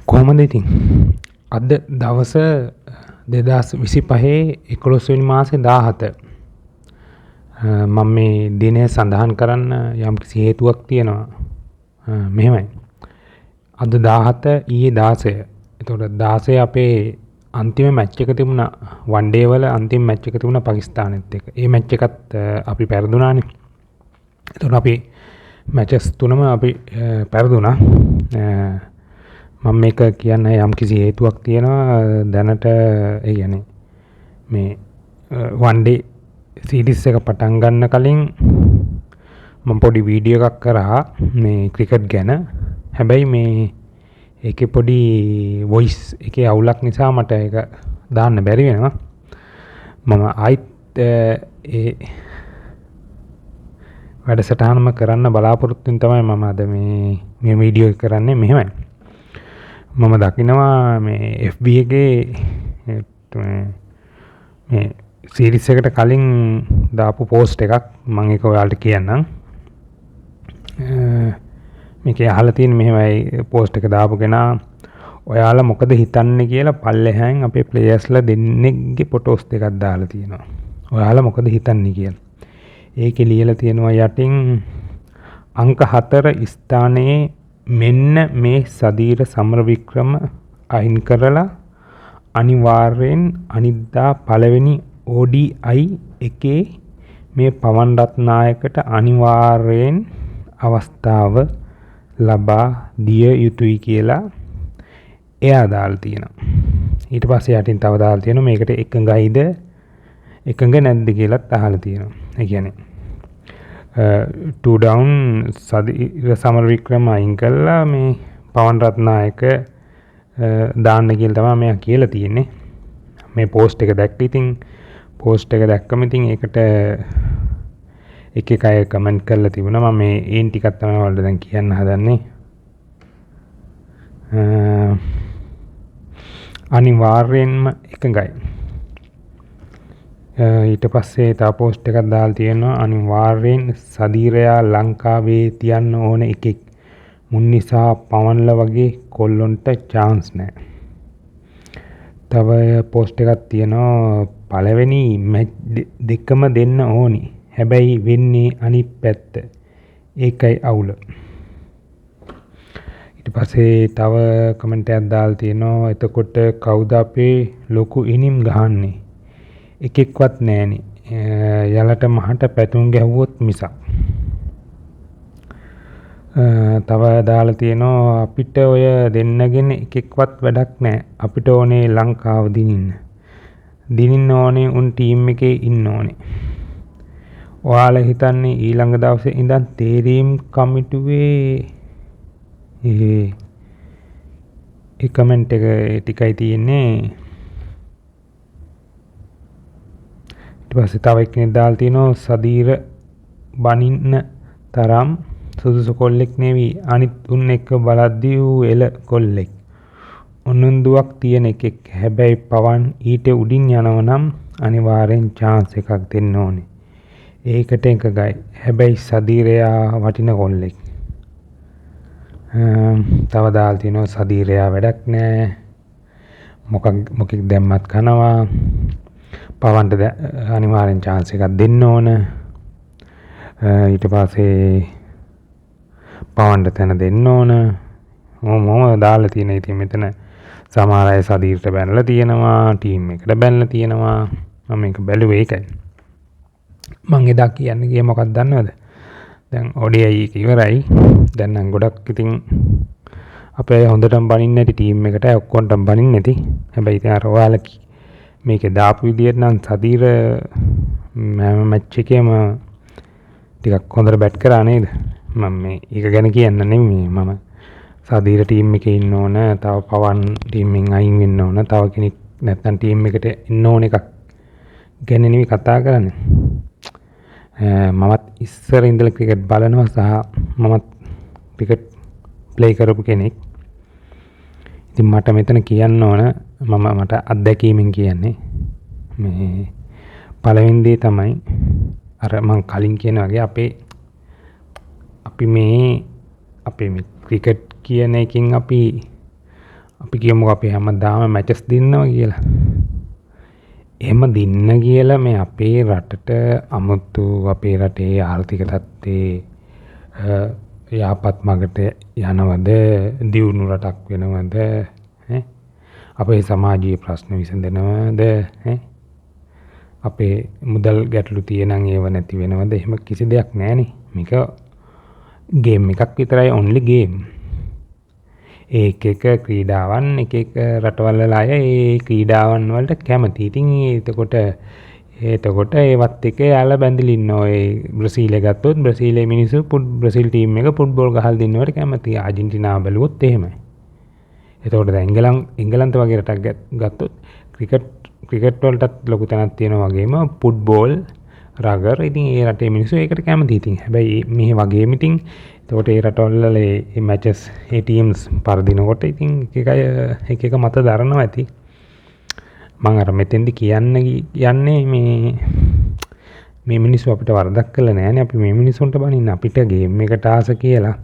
කොහොමද ඉතින් අද දවස 2025 11 වෙනි මාසේ 17 මම මේ දිනය සඳහන් කරන්න යම්කිසි හේතුවක් තියෙනවා. මෙහෙමයි. අද 17 ඊයේ 16. එතකොට 16 අපේ අන්තිම මැච් එක තිබුණා වන් ඩේ වල අන්තිම මැච් එක තිබුණා පාකිස්තානෙත් එක්ක. ඒ මැච් එකත් අපි පෙරදුනානේ. එතකොට අපි මැචස් තුනම අපි පෙරදුනා. මම මේක කියන්න යම්කිසි හේතුවක් තියෙනවා දැනට ඒ කියන්නේ මේ වන් ඩේ සීරීස් එක පටන් ගන්න කලින් මම පොඩි වීඩියෝ එකක් කරා මේ ක්‍රිකට් ගැන. හැබැයි මේ ඒකේ පොඩි වොයිස් එකේ අවුලක් නිසා මට ඒක දාන්න බැරි වෙනවා. මම ආයිත් ඒ වැඩසටහනම කරන්න බලාපොරොත්තු වෙන තමයි මම අද මේ වීඩියෝ එක කරන්නේ. මෙහෙමයි. මම දකිනවා මේ FB එකේ මේ සීරීස් එකට කලින් දාපු පෝස්ට් එකක් මම ඒක ඔයාලට කියන්නම්. මේකේ අහලා තියෙන මෙහෙමයි පෝස්ට් එක දාපු කෙනා ඔයාලා මොකද හිතන්නේ කියලා පල්ලෙහාන් අපේ ප්ලේයර්ස්ලා දෙන්නෙක්ගේ ෆොටෝස් දෙකක් දාලා තියෙනවා. ඔයාලා මොකද හිතන්නේ කියලා. ඒකේ ලියලා තියෙනවා යටින් අංක 4 ස්ථානයේ මෙන්න මේ සදීර සමරවික්‍රම අයින් කරලා අනිවාර්යෙන් අනිද්දා පළවෙනි ODI එකේ මේ පවන් රත්නායකට අනිවාර්යෙන් අවස්ථාව ලබා දිය යුතුයි කියලා එයා දාලා තියෙනවා. ඊට පස්සේ යටින් තව දාලා තියෙනවා මේකට එකඟයිද එකඟ නැද්ද කියලාත් අහලා තියෙනවා. ඒ කියන්නේ 2 down සදීර සමරවික්‍රම අයින් කළා මේ පවන් රත්නායක දාන්න කියලා තමයි මෙයා කියලා තියෙන්නේ. මේ පෝස්ට් එක දැක්ක ඉතින් පෝස්ට් එක දැක්කම ඉතින් ඒකට එක අය කමෙන්ට් කරලා තිබුණා. මම මේ ඒන් ටිකක් තමයි ඔයාලට දැන් කියන්න හදන්නේ. අනිවාර්යෙන්ම එකඟයි. ඊට පස්සේ තව පෝස්ට් එකක් දාලා තියෙනවා අනිවාර්යෙන් සදීරයා ලංකාවේ තියන්න ඕන එකෙක්. මුන් නිසා පවන්ල වගේ කොල්ලොන්ට chance නැහැ. තව පෝස්ට් එකක් තියෙනවා පළවෙනි මැච් දෙකම දෙන්න ඕනි. හැබැයි වෙන්නේ අනිත් පැත්ත. ඒකයි අවුල. ඊට පස්සේ තව කමෙන්ට් එකක් දාලා තියෙනවා එතකොට කවුද අපේ ලොකු ඉනිම් ගහන්නේ? එකෙක්වත් නැහනේ. යලට මහට පැතුම් ගැහුවොත් මිසක්. තව දාලා තියෙනවා අපිට ඔය දෙන්නගෙන එකෙක්වත් වැඩක් නැහැ. අපිට ඕනේ ලංකාව දිනින්න. දිනින්න ඕනේ උන් ටීම් එකේ ඉන්න ඕනේ. ඔයාලා හිතන්නේ ඊළඟ දවසේ ඉඳන් තේරීම් කමිටුවේ ඒ කමෙන්ට් එක ටිකයි තියෙන්නේ. ඊට පස්සේ තව එක්කෙනෙක් දාලා තිනවා සදීර බනින්න තරම් සුදුසු කොල්ලෙක් නෙවි අනිත් උන් එක්ක බලද්දී ඌ එල කොල්ලෙක්. උනුන්දුවක් තියෙන එකෙක්. හැබැයි පවන් ඊට උඩින් යනව නම් අනිවාර්යෙන් chance එකක් දෙන්න ඕනේ. ඒකට එකගයි. හැබැයි සදීරයා වටින කොල්ලෙක්. තව දාලා තිනවා සදීරයා වැඩක් නෑ. මොකෙක් දැම්මත් කනවා. පවන්ට අනිවාර්යෙන් chance එකක් දෙන්න ඕන. ඊට පස්සේ පවන්ට තැන දෙන්න ඕන. මොම දාලා තියෙන ඉතින් මෙතන සමහර අය සදීර්ට බැනලා තියෙනවා, ටීම් එකට බැනලා තියෙනවා. මම මේක බැලුවේ ඒකයි. මං එදා කියන්නේ ගියේ මොකක්ද දන්නවද? දැන් ODI එක ඉවරයි. දැන් නම් ගොඩක් ඉතින් අපේ හොඳටම බනින්න නැති ටීම් එකට ඔක්කොන්ටම බනින්න නැති. හැබැයි ඉතින් අර ඔයාලා මේකේ දාපු විදියට නම් සදීර මැච් එකේම ටිකක් හොඳට බැට් කරා නේද? මම මේ ඒක ගැන කියන්න නෙමෙයි. මම සදීර ටීම් එකේ ඉන්න ඕන, තව පවන් ටීම් එකෙන් අයින් වෙන්න ඕන, තව කෙනෙක් නැත්නම් ටීම් එකට ඉන්න ඕන එකක් ගැන නෙමෙයි කතා කරන්නේ. මමත් ඉස්සර ඉඳලා ක්‍රිකට් බලනවා සහ මමත් ක්‍රිකට් ප්ලේ කරපු කෙනෙක්. ඉතින් මට මෙතන කියන්න ඕන මට අත්දැකීමෙන් කියන්නේ මේ පළවෙනි දේ තමයි අර මං කලින් කියන වගේ අපි මේ ක්‍රිකට් කියන එකෙන් අපි අපි කියමුකෝ අපි හැමදාම මැචස් දින්නවා කියලා. එහෙම දින්න කියලා මේ අපේ රටට අමුතු අපේ රටේ ආර්ථික තත්ත්වේ යහපත් මගට යනවද, දියුණු රටක් වෙනවද, අපේ සමාජීය ප්‍රශ්න විසඳනවද, අපේ මුදල් ගැටලු තියෙනම් ඒව නැති වෙනවද? එහෙම කිසි දෙයක් නැහැනේ. මේක ගේම් එකක් විතරයි, only game. එක ක්‍රීඩාවන් එක රටවල් වල අය ඒ ක්‍රීඩාවන් වලට කැමති. ඉතින් එතකොට ඒවත් එක යාලා බැඳිලා ඉන්නවා. ඒ බ්‍රසීලය ගත්තොත් බ්‍රසීලයේ මිනිස්සු බ්‍රසීල් ටීම් එක ෆුට්බෝල් ගහලා දිනනවට කැමති. ආජන්ටිනාව බැලුවොත් එහෙමයි. එතකොට දැන් එංගලන්ත වගේ රටක් ගත්තොත් ක්‍රිකට් වලටත් ලොකු තැනක් තියෙනවා වගේම ෆුට්බෝල් රගර්. ඉතින් ඒ රටේ මිනිස්සු ඒකට කැමති. ඉතින් හැබැයි මේ වගේම ඉතින් එතකොට ඒ රටවල් වල ඒ මැචස් ඒ ටීම්ස් පරදිනකොට ඉතින් එක මත දරනවා ඇති. මම අර මෙතෙන්දි කියන්නේ මේ මිනිස්සු අපිට වරදක් කළා නෑනේ. අපි මේ මිනිස්සුන්ට බනින්න අපිට ගේම් එකට ආස කියලා.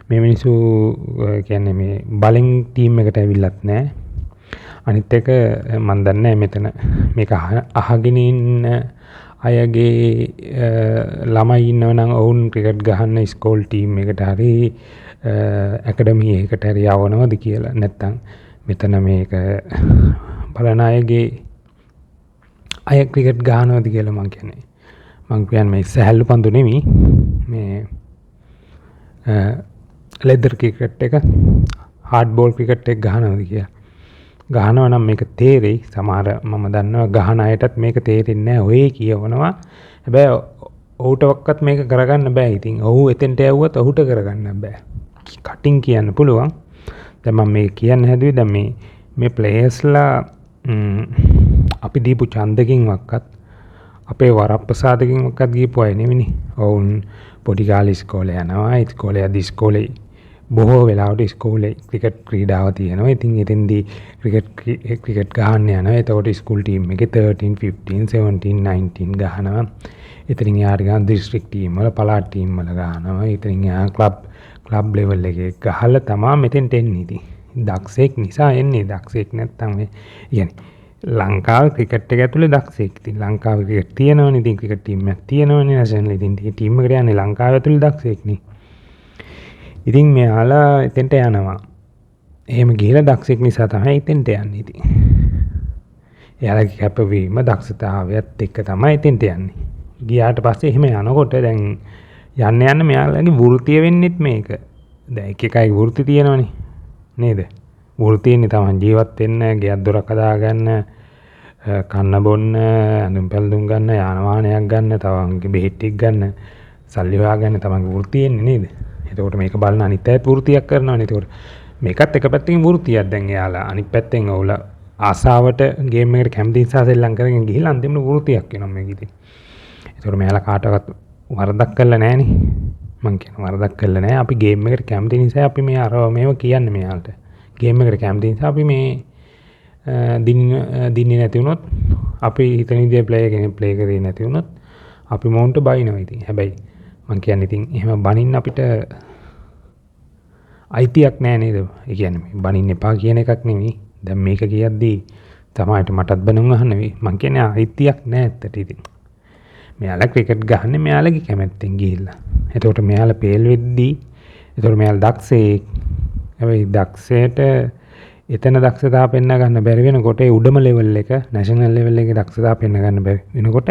මේ මිනිස්සු කියන්නේ මේ බලෙන් ටීම් එකට ඇවිල්ලත් නෑ. අනිත් එක මම දන්නේ මෙතන මේක අහගෙන ඉන්න අයගේ ළමයි ඉන්නවනම් ඔවුන් ක්‍රිකට් ගහන්න ස්කෝල් ටීම් එකට හරි ඇකඩමි එකකට හරි යවනවද කියලා. නැත්තම් මෙතන මේක බලන අයගේ අය ක්‍රිකට් ගහනවද කියලා මං කියන්නේ. මං කියන්නේ මේ සැහැල්ලු පන්දු නෙමෙයි. මේ ලෙදර් ක්‍රිකට් එක, හાર્ඩ් බෝල් ක්‍රිකට් එක ගහනවද කියලා. ගහනවා නම් මේක තේරෙයි. සමහර මම දන්නවා ගහන අයටත් මේක තේරෙන්නේ නැහැ. ඔය කියවනවා. හැබැයි ඔහුටවත් මේක කරගන්න බෑ. ඉතින් ඔහු එතෙන්ට යවුවත් ඔහුට කරගන්න බෑ. කටින් කියන්න පුළුවන්. දැන් මම මේක කියන්න හැදුවේ දැන් මේ ප්ලේයර්ස්ලා අපි දීපු ඡන්දකින් වක්කත් අපේ වරප්‍රසාදකින් වක්කත් ගිහපු අය නෙවෙයි. ඔවුන් පොඩි කාලේ ඉස්කෝලේ යනවා. ඉස්කෝලේ යද්දි ඉස්කෝලේ බොහෝ වෙලාවට ඉස්කෝලේ ක්‍රිකට් ක්‍රීඩාව තියෙනවා. ඉතින් එතෙන්දී ක්‍රිකට් ගහන්න යනවා. එතකොට ස්කූල් ටීම් එකේ 13, 15, 17, 19 ගහනවා. ඉතින් යාට ගන්න දිස්ත්‍රික් ටීම් වල, පළාත් ටීම් වල ගහනවා. ඉතින් යා ක්ලබ් ලෙවල් එකේ ගහලා තමයි මෙතෙන්ට එන්නේ. ඉතින් දක්ෂෙක් නිසා එන්නේ. දක්ෂෙක් නැත්තම් මේ කියන්නේ ලංකාවේ ක්‍රිකට් එක ඇතුලේ දක්ෂෙක්. ඉතින් ලංකාවේ ක්‍රිකට් තියෙනවනේ. ඉතින් ක්‍රිකට් ටීම් එකක් තියෙනවනේ නැෂනල්. ඉතින් ටීම් එකට යන්නේ ලංකාවේ ඇතුලේ දක්ෂෙක් නේ. ඉතින් මෙයාලා එතෙන්ට යනවා. එහෙම ගිහලා දක්ෂෙක් නිසා තමයි එතෙන්ට යන්නේ. ඉතින් එයාලගේ කැපවීම දක්ෂතාවයත් එක්ක තමයි එතෙන්ට යන්නේ. ගියාට පස්සේ එහෙම යනකොට දැන් යන්න මෙයාලගේ වෘත්තිය වෙන්නෙත් මේක. දැන් එකයි වෘත්ති තියෙනවනේ නේද? වෘත්තියනේ තමයි ජීවත් වෙන්න, ගෙයක් දොරක් හදාගන්න, කන්න බොන්න, අඳුම් පැළඳුම් ගන්න, යාන වාහනයක් ගන්න, තවන්ගේ බෙහෙත් ටික ගන්න, සල්ලි හොයාගන්න තමයි වෘත්තියන්නේ නේද? එතකොට මේක බලන අනිත් අයත් වෘත්තියක් කරනවානේ. එතකොට මේකත් එක පැත්තකින් වෘත්තියක්. දැන් එයාලා අනිත් පැත්තෙන් ඔවුලා ආසාවට ගේම් එකට කැමති නිසා සෙල්ලම් කරගෙන ගිහිල්ලා අන්තිමට වෘත්තියක් වෙනවා මේක ඉතින්. එතකොට මෙයාලා කාටවත් වරදක් කළා නෑනේ. මං කියන වරදක් කළා නෑ. අපි ගේම් එකට කැමති නිසා අපි මේ අරව මේව කියන්නේ මෙයාලට. ගේම් එකට කැමති නිසා අපි මේ දින්නේ නැති වුණොත්, අපි හිතන විදිහේ ප්ලේ කරේ නැති වුණොත් අපි මොවුන්ට බයිනවා ඉතින්. හැබැයි මං කියන්නේ ඉතින් එහෙම බනින්න අපිට අයිතියක් නෑ නේද? ඒ කියන්නේ බනින්න එපා කියන එකක් නෙමෙයි. දැන් මේක කියද්දී තමයි මටත් බනුන් අහන්න වෙයි. මං කියන්නේ අයිතියක් නෑ ඇත්තට ඉතින්. මෙයාලා ක්‍රිකට් ගහන්නේ මෙයාලගේ කැමැත්තෙන් ගිහිල්ලා. එතකොට මෙයාලා පේල් වෙද්දී එතකොට මෙයාලා දක්ෂේ. හැබැයි දක්ෂයට එතන දක්ෂතාව පෙන්න ගන්න බැරි වෙනකොට ඒ උඩම ලෙවල් එක නැෂනල් ලෙවල් එකේ දක්ෂතාව පෙන්න ගන්න බැරි වෙනකොට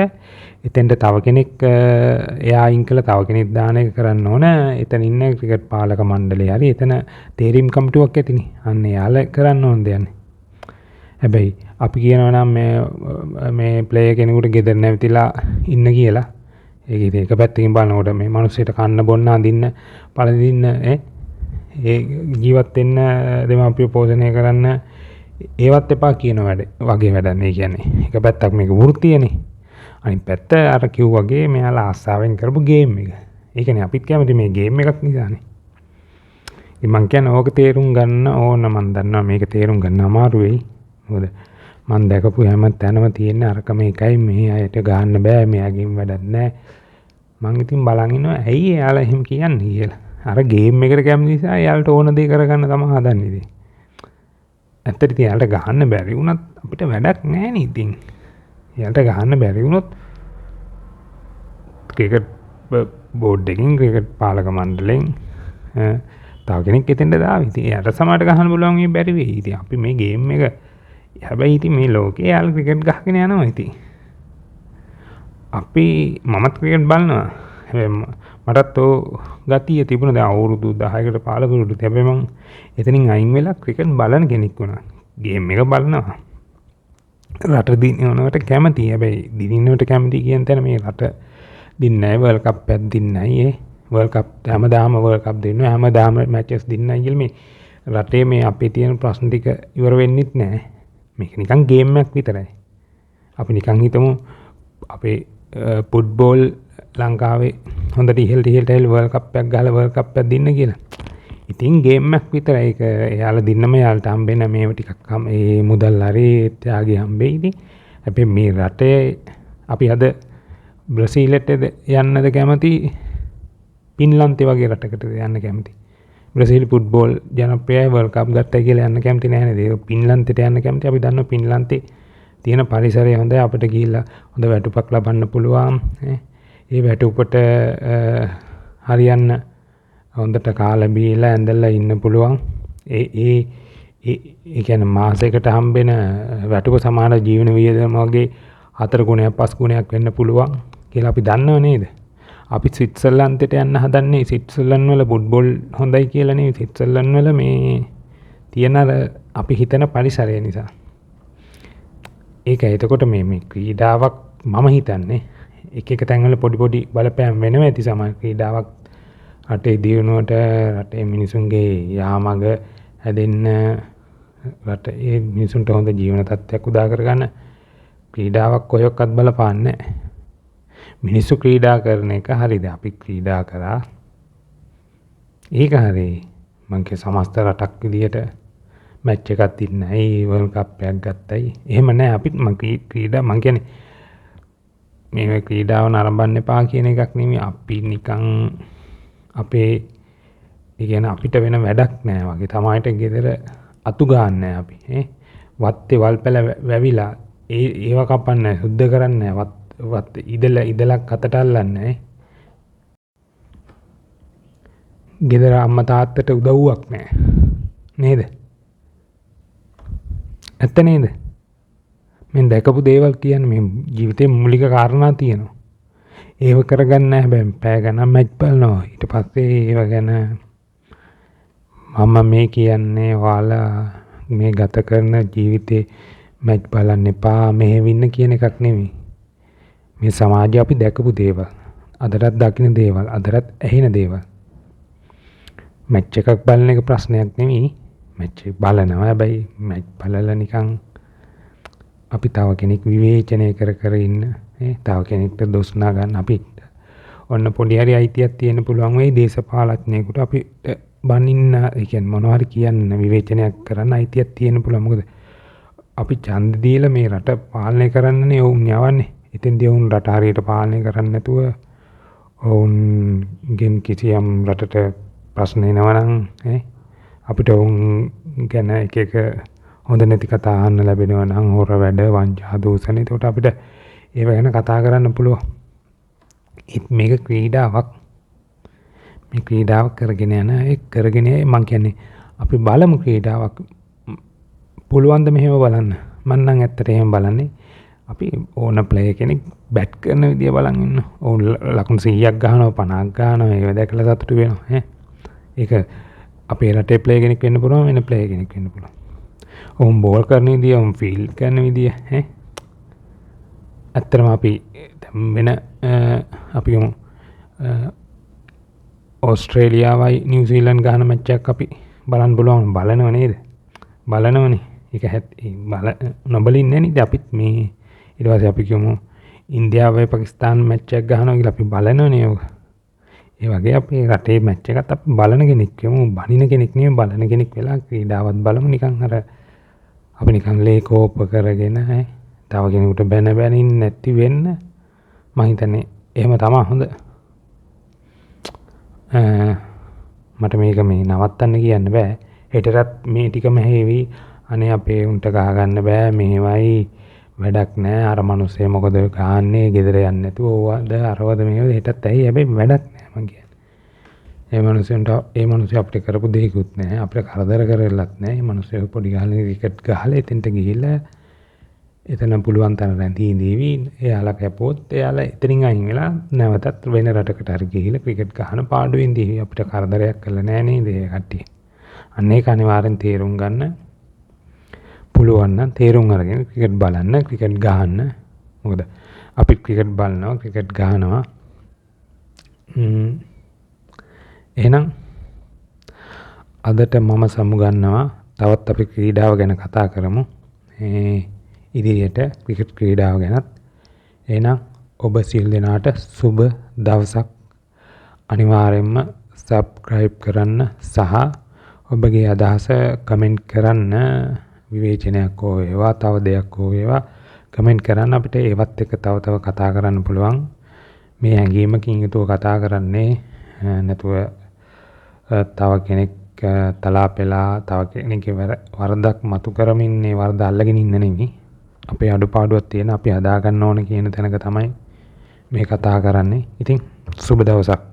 එතෙන්ට තව කෙනෙක් එයා අයින් කළා තව කෙනෙක් දාන එක කරන්න ඕන. එතන ඉන්න ක්‍රිකට් පාලක මණ්ඩලය හරි එතන තේරීම් කමිටුවක් ඇතිනේ. අන්න එයාලා කරන්න ඕන දෙයක්. හැබැයි අපි කියනවා නම් මේ ප්ලේයර් කෙනෙකුට ගෙදර නැවතිලා ඉන්න කියලා. ඒක ඉතින් එක පැත්තකින් බලනකොට මේ මිනිස්සුන්ට කන්න බොන්න අඳින්න පළඳින්න ඒ ජීවත් වෙන්න දෙමාපියෝ පෝෂණය කරන්න ඒවත් එපා කියන වගේ වැඩක් නේ කියන්නේ. එක පැත්තක් මේක වෘත්තියනේ. අනිත් පැත්ත අර කිව්වාගේ මෙයාලා ආසාවෙන් කරපු ගේම් එක. ඒකනේ අපිත් කැමති මේ ගේම් එකක් නිසානේ. ඉතින් මං කියන්නේ ඕක තේරුම් ගන්න ඕන. මං දන්නවා මේක තේරුම් ගන්න අමාරු වෙයි. මොකද මං දැකපු හැම තැනම තියෙන අරක මේකයි මේ අයට ගන්න බෑ මෙයාගෙන් වැඩක් නෑ. මං ඉතින් බලන් ඉන්නවා ඇයි එයාලා එහෙම කියන්නේ කියලා. අර ගේම් එකට කැමති නිසා එයාලට ඕන දේ කරගන්න තමයි හදන්නේ ඉතින්. ඇත්තට ඉතින් එයාලට ගහන්න බැරි වුණත් අපිට වැඩක් නැහැ නේ ඉතින්. එයාලට ගහන්න බැරි වුණොත් ක්‍රිකට් බෝඩ් එකකින් ක්‍රිකට් පාලක මණ්ඩලයෙන් තව කෙනෙක් එතෙන්ට දාවි. ඉතින් එයාට සමහරට ගහන්න පුළුවන් මේ බැරි වෙයි. ඉතින් අපි මේ ගේම් එක හැබැයි ඉතින් මේ ලෝකේ යාළුවෝ ක්‍රිකට් ගහගෙන යනවා ඉතින්. මමත් ක්‍රිකට් බලනවා. හැබැයි මටත් ගතිය තිබුණා දැන් අවුරුදු 10කට 15කට. හැබැයි මං එතනින් අයින් වෙලා ක්‍රිකට් බලන කෙනෙක් වුණා. ගේම් එක බලනවා. රට දිනනවට කැමතියි. හැබැයි දිනනවට කැමති කියන තැන මේ රට දින්නේ නැහැ. වර්ල්ඩ් කප් එකක් දින්නේ නැහැ. වර්ල්ඩ් කප් හැමදාම වර්ල්ඩ් කප් දෙන්නවා. හැමදාම මැචස් දින්නයි කියලා මේ රටේ මේ අපේ තියෙන ප්‍රශ්න ටික ඉවර වෙන්නෙත් නැහැ. මේක නිකන් ගේම් එකක් විතරයි. අපි නිකන් හිතමු අපේ ෆුට්බෝල් ලංකාවේ හොඳට ඉහළට වර්ල්ඩ් කප් එකක් ගහලා වර්ල්ඩ් කප් එකක් දින්න කියලා. ඉතින් ගේම් එකක් විතරයි. ඒක එයාලා දින්නම එයාලට හම්බෙන මේව ටිකක් ඒ මුදල් හරි ත්‍යාගය හම්බෙයි. ඉතින් අපි මේ රටේ අපි අද බ්‍රසීලට යන්නද කැමති පින්ලන්තේ වගේ රටකට යන්න කැමති. බ්‍රසීල් ෆුට්බෝල් ජනප්‍රියයි වර්ල්ඩ් කප් ගත්තා කියලා යන්න කැමති නැහැ නේද? ඒක පින්ලන්තේට යන්න කැමති. අපි දන්නවා පින්ලන්තේ තියෙන පරිසරය හොඳයි. අපිට ගිහිල්ලා හොඳ වැටුපක් ලබන්න පුළුවන්. ඒ වැටුපට හරියන්න හොඳට කාලා බීලා ඇඳලා ඉන්න පුළුවන්. ඒ කියන්නේ මාසයකට හම්බෙන වැටුප සමාන ජීවන වියදම වගේ 4 ගුණයක් 5 ගුණයක් වෙන්න පුළුවන් කියලා අපි දන්නව නේද? අපි ස්විට්සර්ලන්තයට යන්න හදන්නේ ස්විට්සර්ලන්ත වල ෆුට්බෝල් හොඳයි කියලා නේ. ස්විට්සර්ලන්ත වල මේ තියෙන අපි හිතන පරිසරය නිසා. ඒකයි. එතකොට මේ ක්‍රීඩාවක් මම හිතන්නේ එක තැන්වල පොඩි බලපෑම් වෙනවා ඇති. සමහර ක්‍රීඩාවක් රටේ දියුණුවට රටේ මිනිසුන්ගේ යාමග හැදෙන්න රටේ මිනිසුන්ට හොඳ ජීවන තත්ත්වයක් උදා කරගන්න ක්‍රීඩාවක් කොහොක්වත් බලපාන්නේ නැහැ. මිනිස්සු ක්‍රීඩා කරන එක හරිද? අපි ක්‍රීඩා කරා. ඒක හරි. මං කිය සමස්ත රටක් විදියට මැච් එකක් දින්නයි වර්ල්ඩ් කප් එකක් ගත්තයි. එහෙම නැහැ. අපි ක්‍රීඩා මං කියන්නේ මේ ක්‍රීඩාව නරඹන්න එපා කියන එකක් නෙමෙයි. අපි නිකන් අපේ ඉගෙන අපිට වෙන වැඩක් නැහැ වගේ. තමයිට ගෙදර අතු ගන්නෑ අපි. වත්තේ වල්පැල වැවිලා ඒව කපන්නේ සුද්ධ කරන්නේ වත් ඉදලක් අතට අල්ලන්නේ. ගෙදර අම්මා තාත්තට උදව්වක් නැහැ. නේද? ඇත්ත නේද? මම දැකපු දේවල් කියන්නේ මේ ජීවිතේ මූලික කාරණා තියෙනවා. ඒව කරගන්න නැහැ. හැබැයි පැය ගණන් මැච් බලනවා. ඊට පස්සේ ඒව ගැන මම මේ කියන්නේ ඔයාලා මේ ගත කරන ජීවිතේ මැච් බලන්න එපා මෙහෙවින්න කියන එකක් නෙමෙයි. මේ සමාජය අපි දැකපු දේවල්, අදටත් දකින්න දේවල්, අදටත් ඇහෙන දේවල්. මැච් එකක් බලන එක ප්‍රශ්නයක් නෙමෙයි. මැච් එක බලනවා. හැබැයි මැච් බලලා නිකන් අපි තව කෙනෙක් විවේචනය කර ඉන්න, තව කෙනෙක්ට දොස් නාගන්න අපිට ඔන්න පොඩි හරි අයිතියක් තියෙන පුළුවන් වෙයි දේශපාලඥයෙකුට අපිට බනින්න, ඒ කියන්නේ මොනවා හරි කියන්න විවේචනයක් කරන්න අයිතියක් තියෙන පුළුවන්. මොකද අපි ඡන්ද දීලා මේ රට පාලනය කරන්නනේ ඔවුන් යවන්නේ. ඉතින්දී ඔවුන් රට හරියට පාලනය කරන්නේ නැතුව ඔවුන්ගෙන් කිසියම් රටට ප්‍රශ්න එනවා නම් අපිට ඔවුන් ගැන එක හොඳ නැති කතා අහන්න ලැබෙනවා නම් හොර වැඩ වංචා දූෂණ. ඒකට අපිට ඒව ගැන කතා කරන්න පුළුවන්. මේක ක්‍රීඩාවක්. මේ ක්‍රීඩාවක් කරගෙන යන මං කියන්නේ අපි බලමු ක්‍රීඩාවක් පුළුවන් ද මෙහෙම බලන්න. මම නම් ඇත්තට එහෙම බලන්නේ. අපි ඕන ප්ලේයර් කෙනෙක් බැට් කරන විදිය බලන් ඉන්න. ඕන් ලකුණු 100ක් ගහනවා 50ක් ගහනවා. ඒක දැකලා සතුටු වෙනවා. ඒක අපේ රටේ ප්ලේයර් කෙනෙක් වෙන්න පුළුවන්, වෙන ප්ලේයර් කෙනෙක් වෙන්න පුළුවන්. ඕන් බෝල් කරන විදිය, ඕන් ෆීල්ඩ් කරන විදිය ඇත්තටම අපි වෙන අපි ඕස්ට්‍රේලියාවයි නිව්සීලන්ඩ් ගහන මැච් එකක් අපි බලන්න පුළුවන්. බලනව නේද? බලනවනේ. ඒක නොබලින් නෑ නේද? අපිත් මේ ඊට පස්සේ අපි කියමු ඉන්දියාවයි පාකිස්තාන් මැච් එකක් ගහනවා කියලා අපි බලනවනේ ඕක. ඒ වගේ අපේ රටේ මැච් එකත් අපි බලන කෙනෙක් කියමු. බනින කෙනෙක් නෙමෙයි, බලන කෙනෙක් වෙලා ක්‍රීඩාවත් බලමු. නිකන් අර අපි නිකන් ලේකෝප කරගෙන තව කෙනෙකුට බැනින් නැති වෙන්න මම හිතන්නේ එහෙම තමයි හොඳ. මට මේක මේ නවත්තන්න කියන්න බෑ. හෙටටත් මේ ටිකම හේවි. අනේ අපේ උන්ට ගහගන්න බෑ මෙහෙමයි වැඩක් නෑ අර මිනිස්සේ මොකද ගහන්නේ ගෙදර යන්නේ නැතුව ඕවද අරවද මේවද හෙටත් ඇයි හැබැයි වැඩක් නෑ මං කියන්නේ. ඒ මිනිස්සු අපිට කරපු දෙයක්වත් නෑ අපිට කරදර කරලත් නෑ. මේ මිනිස්සු පොඩි ගහලා ක්‍රිකට් ගහලා එතෙන්ට ගිහිල්ලා එතන පුළුවන් තරම් රැඳී ඉඳීවි. එයාලා කැපුවොත් එයාලා එතනින් අයින් වෙලා නැවතත් වෙන රටකට හරි ගිහිල්ලා ක්‍රිකට් ගහන පාඩුවෙන් ඉඳීවි. අපිට කරදරයක් කළා නෑ නේද ඒ කට්ටිය. අන්න ඒක අනිවාර්යෙන් තේරුම් ගන්න. පුළුවන් නම් තේරුම් අරගෙන ක්‍රිකට් බලන්න ක්‍රිකට් ගහන්න. මොකද අපි ක්‍රිකට් බලනවා ක්‍රිකට් ගහනවා. එහෙනම් අදට මම සමුගන්නවා. තවත් අපි ක්‍රීඩාව ගැන කතා කරමු. ඉදිරියට ක්‍රිකට් ක්‍රීඩාව ගැනත්. එහෙනම් ඔබ සියලු දෙනාට සුබ දවසක්. අනිවාර්යයෙන්ම සබ්ස්ක්‍රයිබ් කරන්න සහ ඔබගේ අදහස කමෙන්ට් කරන්න. විවේචනයක් හෝ වේවා තව දෙයක් හෝ වේවා කමෙන්ට් කරන්න. අපිට ඒවත් එක්ක තව කතා කරන්න පුළුවන්. මේ හැඟීමකින් යුතුව කතා කරන්නේ නැතුව තව කෙනෙක් තලාපෙලා තව කෙනෙක්ගේ වරදක් මතු කරමින් ඒ වරද අල්ලගෙන ඉන්න නෙමෙයි. අපේ අඩුපාඩුවක් තියෙන අපි හදා ගන්න ඕන කියන තැනක තමයි මේ කතා කරන්නේ. ඉතින් සුබ දවසක්.